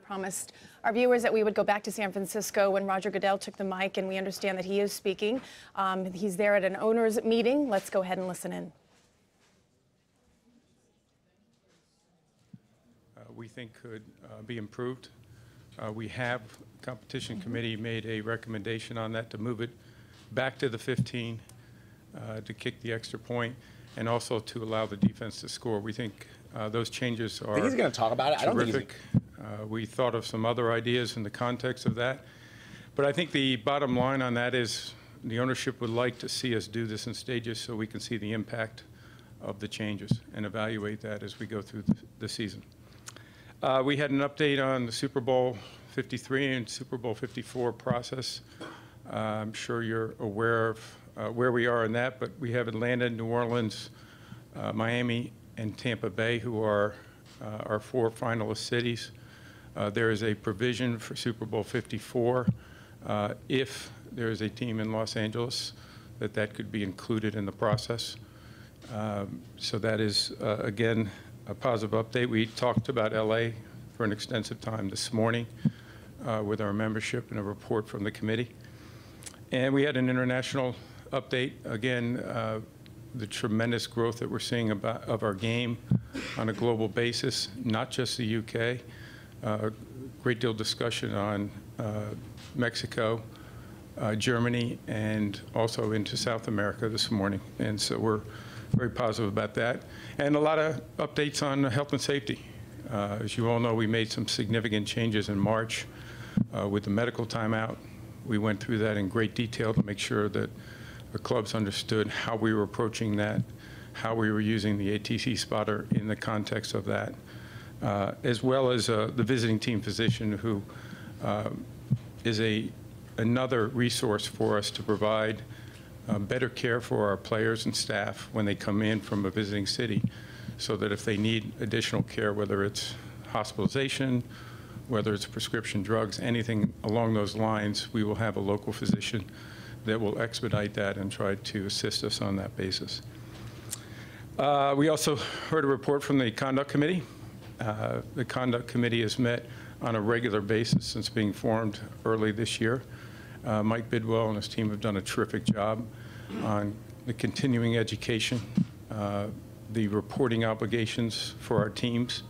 promised our viewers that we would go back to San Francisco when Roger Goodell took the mic, and we understand that he is speaking. He's there at an owners' meeting. Let's go ahead and listen in. We think could be improved. We have, Competition Committee made a recommendation on that to move it back to the 15, to kick the extra point, and also to allow the defense to score. We think those changes are I think he's going to talk about it. terrific. I don't think we thought of some other ideas in the context of that. But I think the bottom line on that is the ownership would like to see us do this in stages so we can see the impact of the changes and evaluate that as we go through the season. We had an update on the Super Bowl 53 and Super Bowl 54 process. I'm sure you're aware of where we are in that, but we have Atlanta, New Orleans, Miami, and Tampa Bay, who are our 4 finalist cities. There is a provision for Super Bowl 54 if there is a team in Los Angeles that could be included in the process. So that is, again, a positive update. We talked about LA for an extensive time this morning with our membership and a report from the committee. And we had an international update. Again, the tremendous growth that we're seeing of our game on a global basis, not just the UK. Great deal of discussion on Mexico, Germany, and also into South America this morning. And so we're very positive about that. And a lot of updates on health and safety. As you all know, we made some significant changes in March with the medical timeout. We went through that in great detail to make sure that the clubs understood how we were approaching that, how we were using the ATC spotter in the context of that, as well as the visiting team physician, who is another resource for us to provide better care for our players and staff when they come in from a visiting city, so that if they need additional care, whether it's hospitalization, whether it's prescription drugs, anything along those lines, we will have a local physician that will expedite that and try to assist us on that basis. We also heard a report from the Conduct Committee. The Conduct Committee has met on a regular basis since being formed early this year. Mike Bidwell and his team have done a terrific job on the continuing education, the reporting obligations for our teams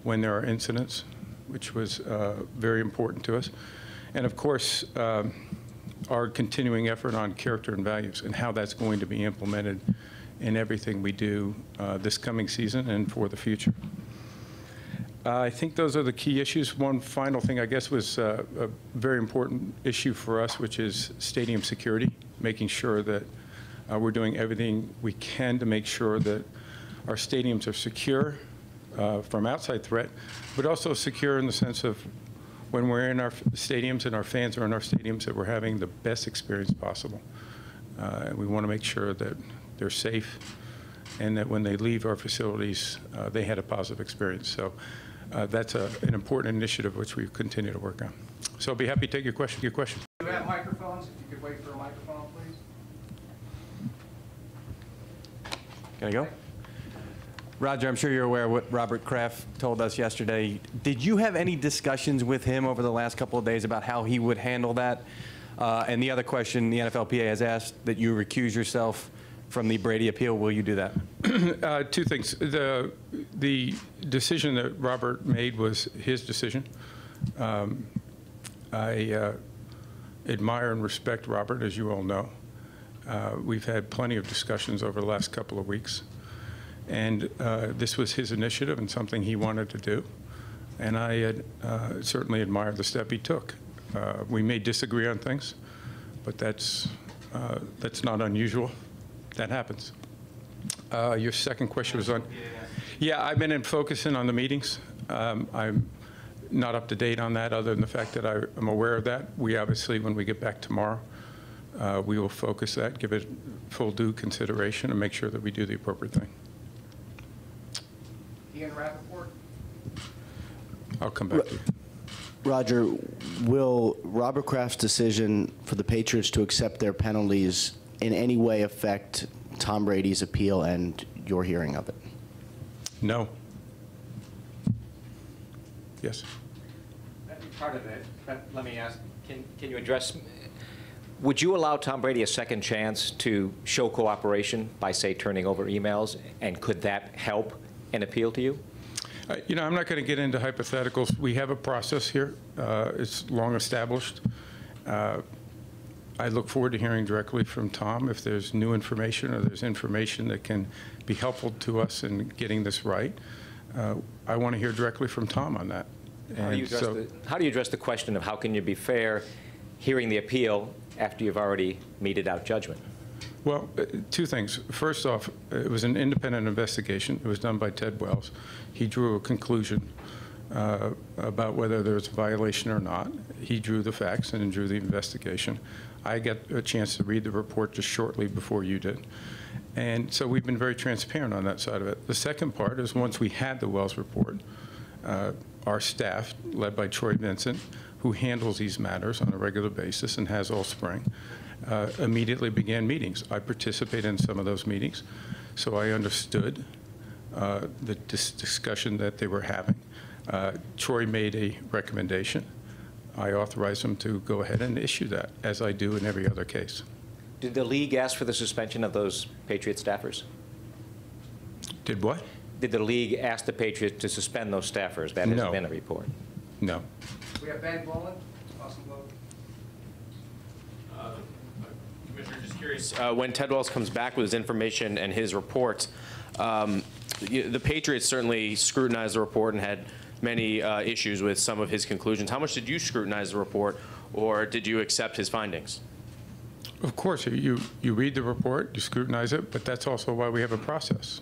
when there are incidents, which was very important to us. And of course, our continuing effort on character and values and how that's going to be implemented in everything we do this coming season and for the future. I think those are the key issues. One final thing, I guess, was a very important issue for us, which is stadium security, making sure that we're doing everything we can to make sure that our stadiums are secure from outside threat, but also secure in the sense of when we're in our stadiums and our fans are in our stadiums, that we're having the best experience possible. And we want to make sure that they're safe and that when they leave our facilities, they had a positive experience. So that's an important initiative which we continue to work on. So I'll be happy to take your question. Do you have microphones? If you could wait for a microphone, please. Can I go? Roger, I'm sure you're aware of what Robert Kraft told us yesterday. Did you have any discussions with him over the last couple of days about how he would handle that? And the other question, the NFLPA has asked that you recuse yourself from the Brady appeal. Will you do that? Two things. The decision that Robert made was his decision. I admire and respect Robert, as you all know. We've had plenty of discussions over the last couple of weeks. And this was his initiative and something he wanted to do. And I certainly admire the step he took. We may disagree on things, but that's not unusual. That happens. Your second question was on, yeah, I've been focusing on the meetings. I'm not up to date on that other than the fact that I'm aware of that. We obviously, when we get back tomorrow, we will focus that, give it full due consideration, and make sure that we do the appropriate thing. Ian Rappaport. I'll come back to you. Roger, will Robert Kraft's decision for the Patriots to accept their penalties in any way affect Tom Brady's appeal and your hearing of it? No. Yes. part of it, but let me ask, can you address, would you allow Tom Brady a second chance to show cooperation by, say, turning over emails, and could that help an appeal to you? You know, I'm not going to get into hypotheticals. We have a process here. It's long established. I look forward to hearing directly from Tom if there's new information or there's information that can be helpful to us in getting this right. I want to hear directly from Tom on that. How do you address the question of how can you be fair hearing the appeal after you've already meted out judgment? Well, two things. First off, it was an independent investigation. It was done by Ted Wells. He drew a conclusion about whether there was a violation or not. He drew the facts and drew the investigation. I got a chance to read the report just shortly before you did. And so we've been very transparent on that side of it. The second part is once we had the Wells report, our staff, led by Troy Vincent, who handles these matters on a regular basis and has all spring, immediately began meetings. I participated in some of those meetings, so I understood the discussion that they were having. Troy made a recommendation. I authorized him to go ahead and issue that, as I do in every other case. Did the league ask for the suspension of those Patriot staffers? Did what? Did the league ask the Patriots to suspend those staffers? That has No. been a report. No. We have Ben Boland, Austin Globe. Commissioner, just curious, when Ted Wells comes back with his information and his reports, the Patriots certainly scrutinized the report and had many issues with some of his conclusions. How much did you scrutinize the report, or did you accept his findings? Of course, you read the report, you scrutinize it, but that's also why we have a process.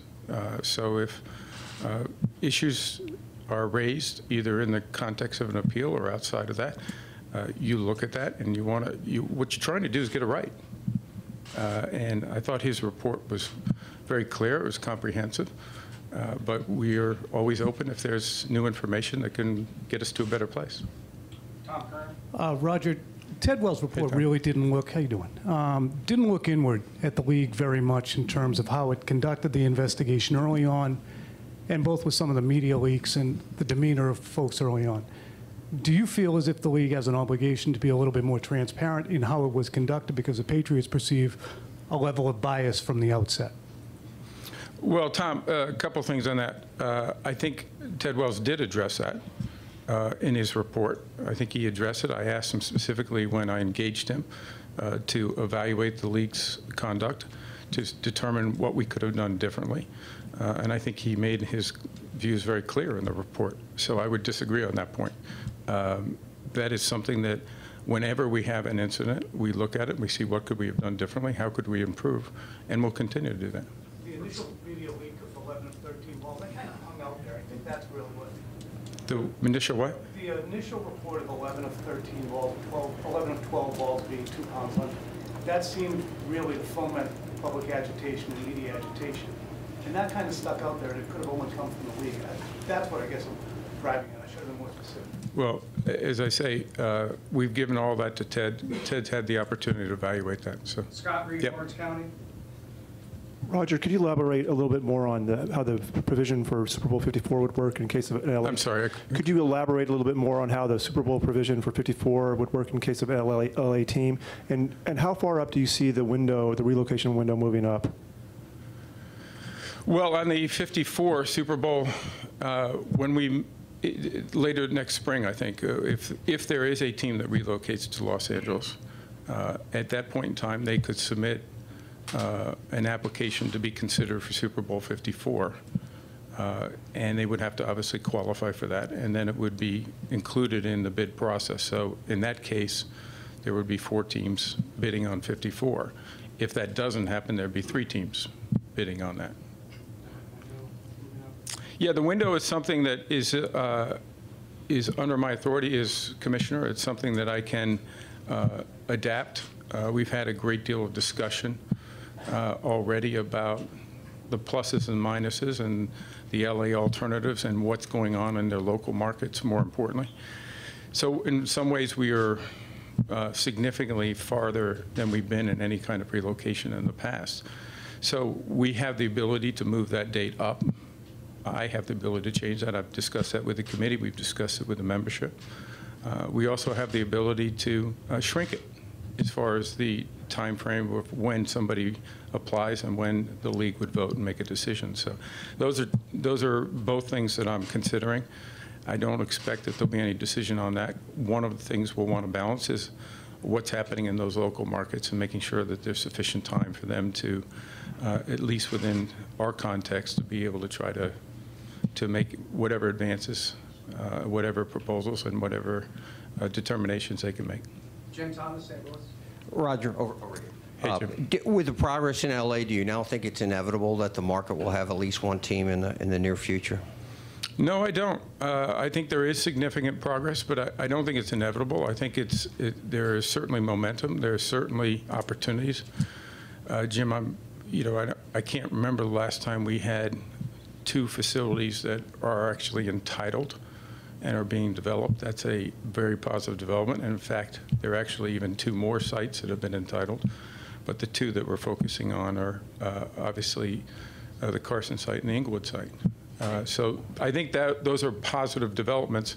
So if issues are raised, either in the context of an appeal or outside of that, you look at that and what you're trying to do is get it right. And I thought his report was very clear, it was comprehensive, but we are always open if there's new information that can get us to a better place. Tom Kern. Roger, Ted Wells' report really didn't look, how you doing? Didn't look inward at the league very much in terms of how it conducted the investigation early on, and both with some of the media leaks and the demeanor of folks early on. Do you feel as if the league has an obligation to be a little bit more transparent in how it was conducted, because the Patriots perceive a level of bias from the outset? Well, Tom, a couple things on that. I think Ted Wells did address that in his report. I think he addressed it. I asked him specifically when I engaged him to evaluate the league's conduct, to determine what we could have done differently. And I think he made his views very clear in the report. So I would disagree on that point. That is something that whenever we have an incident, we look at it and we see what could we have done differently, how could we improve, and we'll continue to do that. The initial media leak of 11 of 13 balls, they kind of hung out there. I think that's really what. The initial what? The initial report of 11 of 13 balls, 11 of 12 balls being 2 pounds under, that seemed really to foment public agitation and media agitation. And that kind of stuck out there, and it could have only come from the league. That's what I guess I'm driving at. I should have been more specific. Well, as I say, we've given all that to Ted. Ted's had the opportunity to evaluate that. So, Scott Reed, Yep. Orange County. Roger, could you elaborate a little bit more on how the provision for Super Bowl 54 would work in case of an LA? I'm sorry. Could you elaborate a little bit more on how the Super Bowl provision for 54 would work in case of an LA team? And how far up do you see the window, the relocation window moving up? Well, on the 54 Super Bowl, when we later next spring, I think, if there is a team that relocates to Los Angeles, at that point in time, they could submit an application to be considered for Super Bowl 54, and they would have to obviously qualify for that, and then it would be included in the bid process. So in that case, there would be 4 teams bidding on 54. If that doesn't happen, there'd be 3 teams bidding on that. Yeah, the window is something that is under my authority as commissioner. It's something that I can adapt. We've had a great deal of discussion already about the pluses and minuses and the LA alternatives and what's going on in their local markets, more importantly. So in some ways, we are significantly farther than we've been in any kind of relocation in the past. So we have the ability to move that date up. I have the ability to change that. I've discussed that with the committee. We've discussed it with the membership. We also have the ability to shrink it as far as the time frame of when somebody applies and when the league would vote and make a decision. So those are both things that I'm considering. I don't expect that there'll be any decision on that. One of the things we'll want to balance is what's happening in those local markets and making sure that there's sufficient time for them to, at least within our context, to be able to try to make whatever advances, whatever proposals, and whatever determinations they can make. Jim Thomas, St. Louis. Roger, over here. Hey, Jim. With the progress in LA, do you now think it's inevitable that the market will have at least one team in the near future? No, I don't. I think there is significant progress, but I don't think it's inevitable. I think there is certainly momentum. There are certainly opportunities. Jim, I can't remember the last time we had 2 facilities that are actually entitled and are being developed. That's a very positive development. And in fact, there are actually even 2 more sites that have been entitled. But the 2 that we're focusing on are obviously the Carson site and the Inglewood site. So I think that those are positive developments,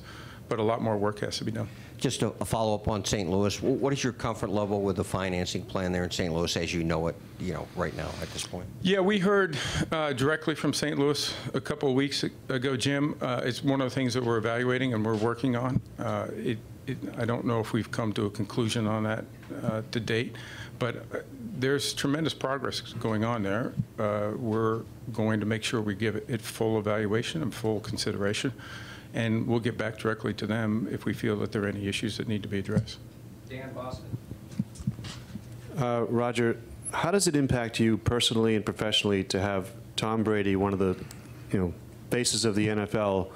but a lot more work has to be done. Just a follow-up on St. Louis. What is your comfort level with the financing plan there in St. Louis as you know it, right now at this point? Yeah, we heard directly from St. Louis a couple of weeks ago, Jim. It's one of the things that we're evaluating and we're working on. I don't know if we've come to a conclusion on that to date, but there's tremendous progress going on there. We're going to make sure we give it full evaluation and full consideration, and we'll get back directly to them if we feel that there are any issues that need to be addressed. Dan, Boston. Roger, how does it impact you personally and professionally to have Tom Brady, one of the faces of the NFL,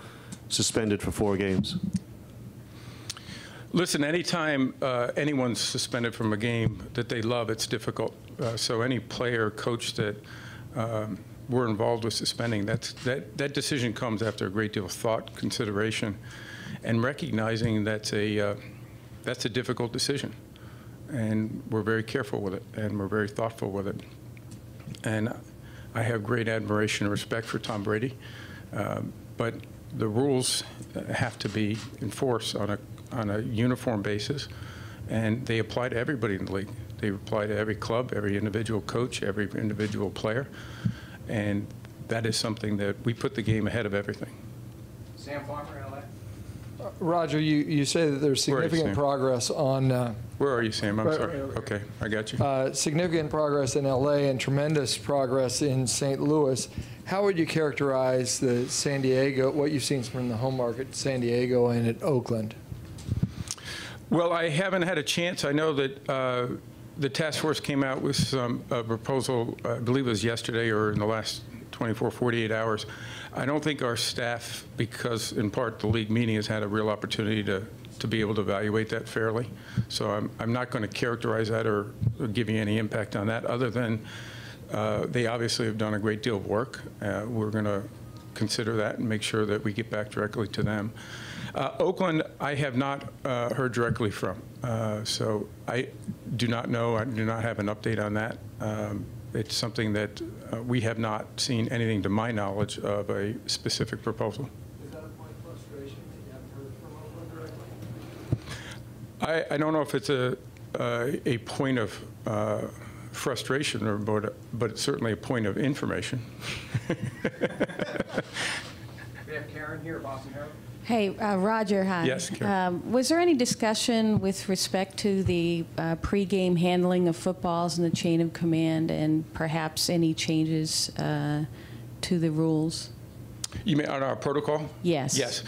suspended for 4 games? Listen, anytime anyone's suspended from a game that they love, it's difficult. So any player, coach that we're involved with suspending, that decision comes after a great deal of thought, consideration, and recognizing that's a difficult decision. And we're very careful with it, and we're very thoughtful with it. And I have great admiration and respect for Tom Brady, but the rules have to be enforced on a uniform basis, and they apply to everybody in the league. They apply to every club, every individual coach, every individual player, and that is something that we put the game ahead of everything. Sam Farmer, LA. Roger, you say that there's significant progress on... Where are you, Sam? I'm right, sorry. right. Okay, I got you. Significant progress in LA and tremendous progress in St. Louis. How would you characterize the San Diego, what you've seen from the home market, San Diego and at Oakland? Well, I haven't had a chance. I know that the task force came out with some proposal, I believe it was yesterday or in the last 24, 48 hours. I don't think our staff, because in part the league meeting has had a real opportunity to be able to evaluate that fairly. So I'm not going to characterize that or give you any impact on that other than they obviously have done a great deal of work. We're going to consider that and make sure that we get back directly to them. Oakland, I have not heard directly from, so I do not know. I do not have an update on that. It's something that we have not seen anything to my knowledge of a specific proposal. Is that a point of frustration that you haven't heard from Oakland directly? I don't know if it's a point of frustration, but it's certainly a point of information. We have Karen here, Boston Herald. Hey, Roger, hi. Yes, Karen. Was there any discussion with respect to the pregame handling of footballs and the chain of command and perhaps any changes to the rules? You mean on our protocol? Yes. Yes.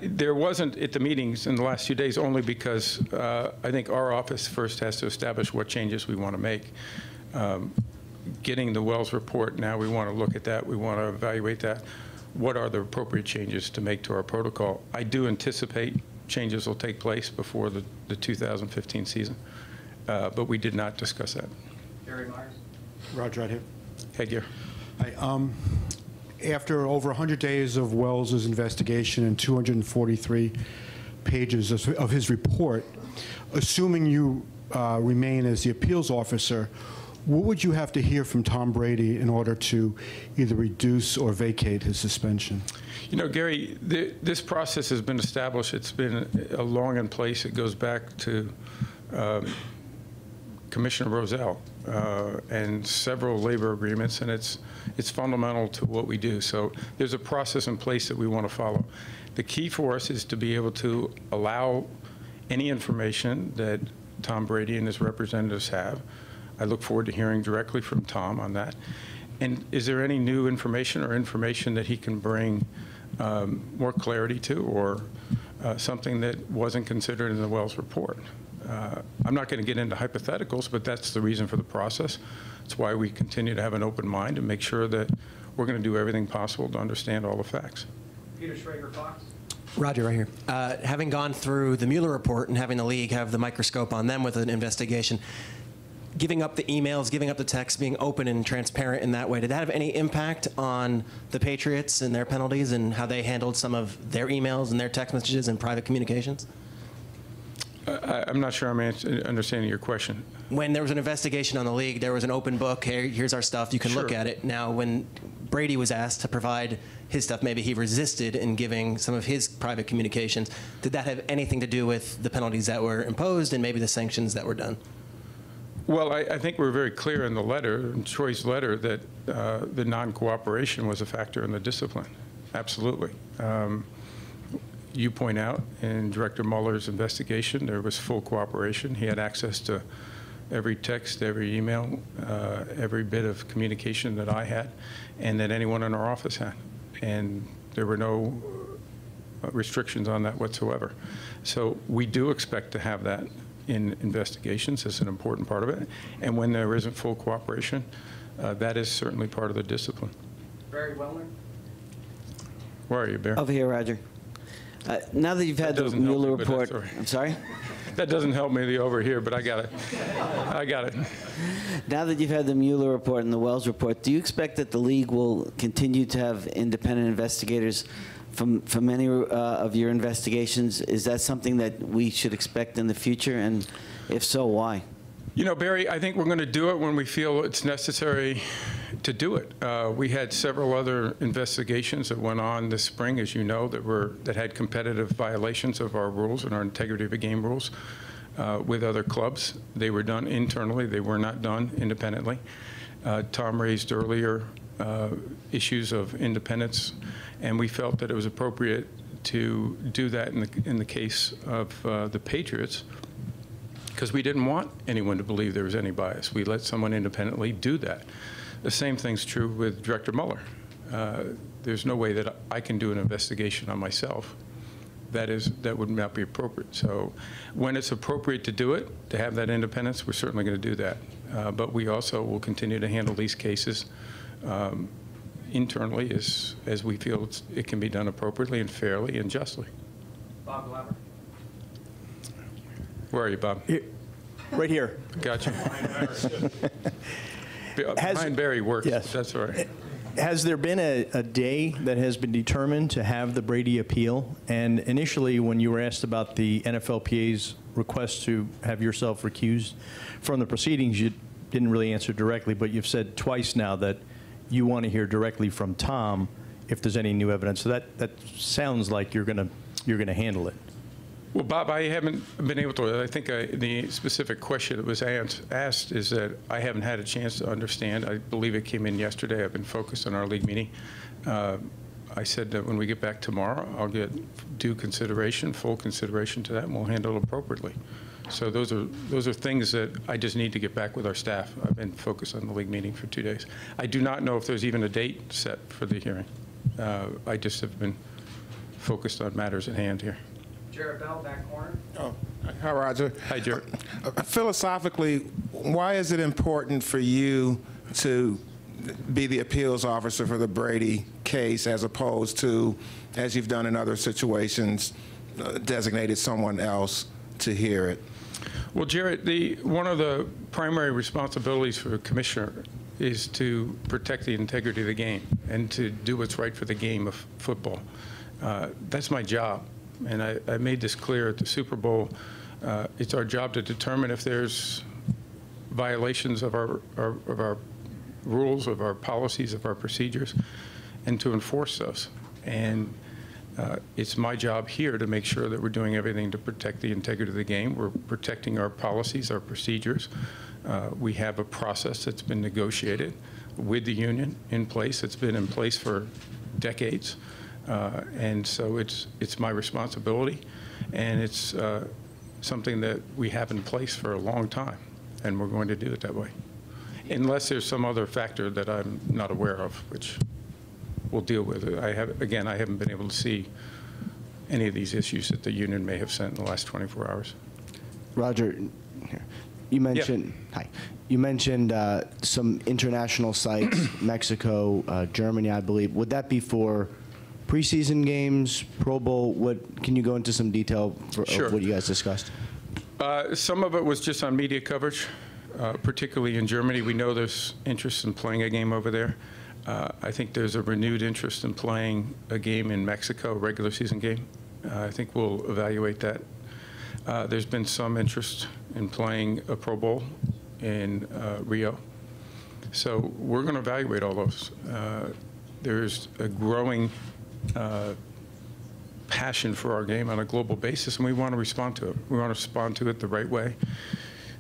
There wasn't at the meetings in the last few days only because I think our office first has to establish what changes we want to make. Getting the Wells report, now we want to look at that. We want to evaluate that. What are the appropriate changes to make to our protocol? I do anticipate changes will take place before the 2015 season, but we did not discuss that. Gary Myers. Roger, right here. Hey, Gary. Hi, after over 100 days of Wells's investigation and 243 pages of his report, assuming you remain as the appeals officer, what would you have to hear from Tom Brady in order to either reduce or vacate his suspension? You know, Gary, this process has been established. It's been long in place. It goes back to Commissioner Goodell and several labor agreements, and it's fundamental to what we do. So there's a process in place that we want to follow. The key for us is to be able to allow any information that Tom Brady and his representatives have. I look forward to hearing directly from Tom on that. And is there any new information or information that he can bring more clarity to, or something that wasn't considered in the Wells report? I'm not going to get into hypotheticals, but that's the reason for the process. It's why we continue to have an open mind and make sure that we're going to do everything possible to understand all the facts. Peter Schrager, Fox. Roger, right here. Having gone through the Mueller report and having the league have the microscope on them with an investigation, giving up the emails, giving up the texts, being open and transparent in that way, did that have any impact on the Patriots and their penalties and how they handled some of their emails and their text messages and private communications? I'm not sure I'm understanding your question. When there was an investigation on the league, there was an open book. Hey, here's our stuff. You can look at it. Now, when Brady was asked to provide his stuff, maybe he resisted in giving some of his private communications. Did that have anything to do with the penalties that were imposed and maybe the sanctions that were done? Well, I think we're very clear in the letter, in Troy's letter, that the non-cooperation was a factor in the discipline. Absolutely. You point out in Director Mueller's investigation, there was full cooperation. He had access to every text, every email, every bit of communication that I had and that anyone in our office had. And there were no restrictions on that whatsoever. So we do expect to have that in investigations. It's an important part of it. And when there isn't full cooperation, that is certainly part of the discipline. Barry Wellner. Where are you, Bear? Over here, Roger. Now that you've had the Mueller report, I'm sorry? That doesn't help me, the over here, but I got it. I got it. Now that you've had the Mueller report and the Wells report, do you expect that the league will continue to have independent investigators from any of your investigations? Is that something that we should expect in the future? And if so, why? You know, Barry, I think we're going to do it when we feel it's necessary to do it. We had several other investigations that went on this spring, as you know, that had competitive violations of our rules and our integrity of the game rules with other clubs. They were done internally. They were not done independently. Tom raised earlier issues of independence, and we felt that it was appropriate to do that in the case of the Patriots, because we didn't want anyone to believe there was any bias. We let someone independently do that. The same thing's true with Director Mueller. There's no way that I can do an investigation on myself. That would not be appropriate. So when it's appropriate to do it, to have that independence, we're certainly going to do that. But we also will continue to handle these cases internally as we feel it can be done appropriately and fairly and justly. Bob Glauber. Where are you, Bob? Right here. Gotcha. Behind Barry works. Yes. That's all right. Has there been a day that has been determined to have the Brady appeal? And initially, when you were asked about the NFLPA's request to have yourself recused from the proceedings, you didn't really answer directly, but you've said twice now that you want to hear directly from Tom if there's any new evidence. So that sounds like you're gonna handle it. Well, Bob, I haven't been able to. I think the specific question that was asked is that I haven't had a chance to understand. I believe it came in yesterday. I've been focused on our league meeting. I said that when we get back tomorrow, I'll get due consideration, full consideration to that, and we'll handle it appropriately. So those are things that I just need to get back with our staff. I've been focused on the league meeting for 2 days. I do not know if there's even a date set for the hearing. I just have been focused on matters at hand here. Jared Bell, back corner. Oh, hi, Roger. Hi, Jared. Philosophically, why is it important for you to be the appeals officer for the Brady case as opposed to, as you've done in other situations, designated someone else to hear it? Well, Jared, one of the primary responsibilities for a commissioner is to protect the integrity of the game and to do what's right for the game of football. That's my job. And I made this clear at the Super Bowl. It's our job to determine if there's violations of our rules, of our policies, of our procedures, and to enforce those. And it's my job here to make sure that we're doing everything to protect the integrity of the game. We're protecting our policies, our procedures. We have a process that's been negotiated with the union in place. It's been in place for decades. And so it's my responsibility, and it's something that we have in place for a long time, and we're going to do it that way. Unless there's some other factor that I'm not aware of, which we'll deal with. I haven't been able to see any of these issues that the union may have sent in the last 24 hours. Roger, you mentioned, hi. You mentioned some international sites, Mexico, Germany, I believe. Would that be for preseason games, Pro Bowl? What can you go into some detail of what you guys discussed? Some of it was just on media coverage, particularly in Germany. We know there's interest in playing a game over there. I think there's a renewed interest in playing a game in Mexico, a regular season game. I think we'll evaluate that. There's been some interest in playing a Pro Bowl in Rio. So we're going to evaluate all those. There's a growing passion for our game on a global basis, and we want to respond to it. We want to respond to it the right way,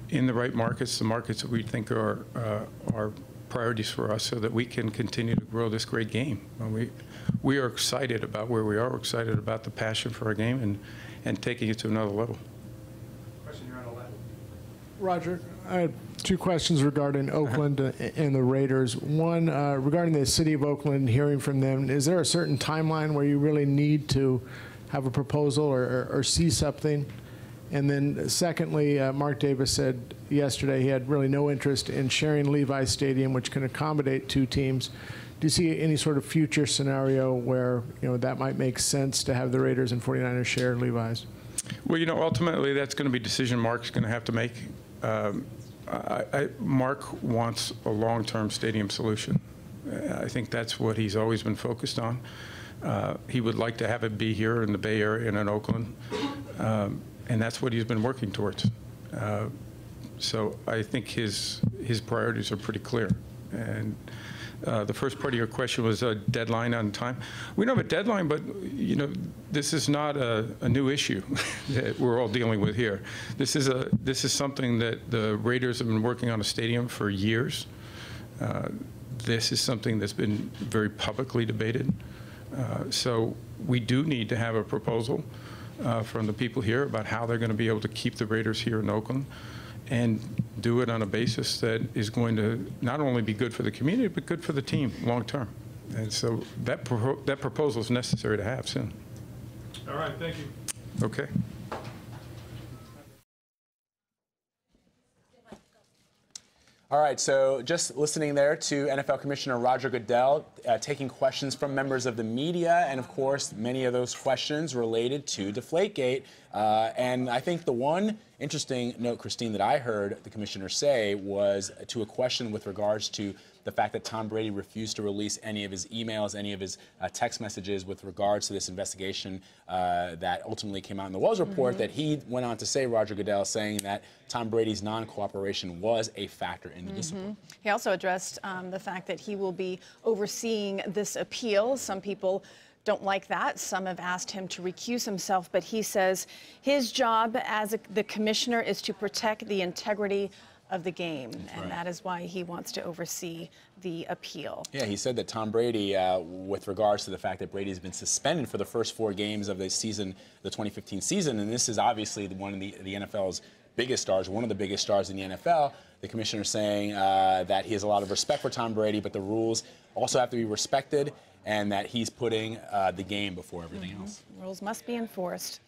in the right markets, the markets that we think are priorities for us, so that we can continue to grow this great game. We are excited about where we are. We're excited about the passion for our game and taking it to another level. Question here on the left. Roger, I have two questions regarding Oakland and the Raiders. One, regarding the city of Oakland, hearing from them, is there a certain timeline where you really need to have a proposal or see something? And then secondly, Mark Davis said yesterday he had really no interest in sharing Levi Stadium, which can accommodate two teams. Do you see any sort of future scenario where that might make sense to have the Raiders and 49ers share Levi's? Well, ultimately that's going to be a decision Mark's going to have to make. Mark wants a long-term stadium solution. I think that's what he's always been focused on. He would like to have it be here in the Bay Area and in Oakland. And that's what he's been working towards. So I think his priorities are pretty clear. And the first part of your question was a deadline on time. We don't have a deadline, but this is not a new issue that we're all dealing with here. This is something that the Raiders have been working on a stadium for years. This is something that's been very publicly debated. So we do need to have a proposal from the people here about how they're going to be able to keep the Raiders here in Oakland and do it on a basis that is going to not only be good for the community, but good for the team long term. And so that proposal is necessary to have soon. All right, thank you. Okay. All right, so just listening there to NFL Commissioner Roger Goodell taking questions from members of the media, and of course, many of those questions related to Deflategate. And I think the one interesting note, Kristine, that I heard the commissioner say was to a question with regards to the fact that Tom Brady refused to release any of his emails, any of his text messages with regards to this investigation that ultimately came out in the Wells report, that he went on to say, Roger Goodell, saying that Tom Brady's non-cooperation was a factor in the discipline. He also addressed the fact that he will be overseeing this appeal. Some people don't like that. Some have asked him to recuse himself, but he says his job as the commissioner is to protect the integrity of the game, and that is why he wants to oversee the appeal. Yeah, he said that Tom Brady, with regards to the fact that Brady's been suspended for the first 4 games of the season, the 2015 season, and this is obviously one of the NFL's biggest stars, one of the biggest stars in the NFL, the commissioner saying that he has a lot of respect for Tom Brady, but the rules also have to be respected, and that he's putting the game before everything else. Rules must be enforced.